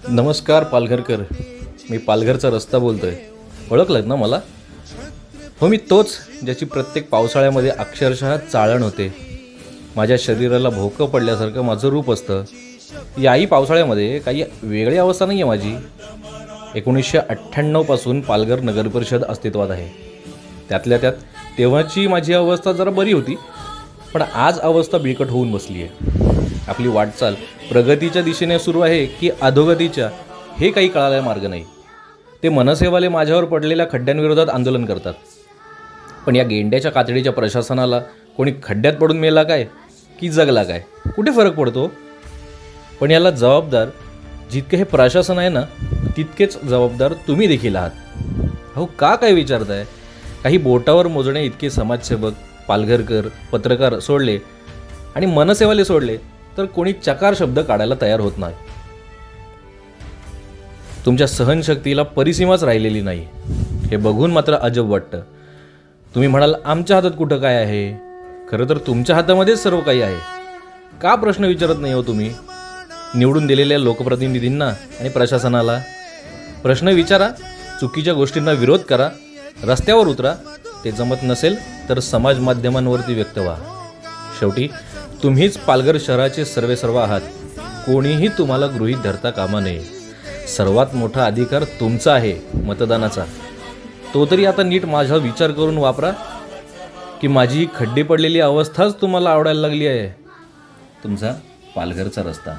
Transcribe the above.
नमस्कार पालघरकर. मी पालघरचा रस्ता बोलतो आहे. ओळखलं ना मला? हो, मी तोच ज्याची प्रत्येक पावसाळ्यामध्ये अक्षरशः चाळण होते. माझ्या शरीराला भोकं पडल्यासारखं माझं रूप असतं. याही पावसाळ्यामध्ये काही वेगळी अवस्था नाही आहे माझी. 1998पासून पालघर नगरपरिषद अस्तित्वात आहे. त्यातल्या त्यात तेव्हाची माझी अवस्था जरा बरी होती, पण आज अवस्था बिकट होऊन बसली आहे. आपली वाटचाल प्रगतीच्या दिशेने सुरू आहे की अधोगतीच्या, हे काही कळायला मार्ग नाही. ते मनसेवाले माझ्यावर पडलेल्या खड्ड्यांविरोधात आंदोलन करतात, पण या गेंड्याच्या कातडीच्या प्रशासनाला कोणी खड्ड्यात पडून मेला काय की जगला काय, कुठे फरक पडतो? पण याला जबाबदार जितके हे प्रशासन आहे ना, तितकेच जबाबदार तुम्ही देखील आहात. हो, का काय विचारताय? काही बोटावर मोजणे इतके समाजसेवक, पालघरकर, पत्रकार सोडले आणि मनसेवाले सोडले तर कोणी चकार शब्द काढायला तयार होत नाही. तुमच्या सहनशक्तीला परिसीमाच राहिलेली नाही. हे बघून मात्र अजब वाटतं. तुम्ही म्हणाल आमच्या हातात कुठं काय आहे? खरं तर तुमच्या हातामध्येच सर्व काही आहे. का प्रश्न विचारत नाही हो तुम्ही? निवडून दिलेल्या लोकप्रतिनिधींना आणि प्रशासनाला प्रश्न विचारा, चुकीच्या गोष्टींना विरोध करा, रस्त्यावर उतरा. ते जमत नसेल तर समाज माध्यमांवरती व्यक्त व्हा. शेवटी तुम्हीच पालघर शहराचे सर्वेसर्वा आहात. कोणीही तुम्हाला गृहीत धरता कामा नये. सर्वात मोठा अधिकार तुमचा आहे, मतदानाचा. तो तरी आता नीट माझा विचार करून वापरा, की माझी ही खड्डी पडलेली अवस्थाच तुम्हाला आवडायला लागली आहे. तुमचा पालघरचा रस्ता.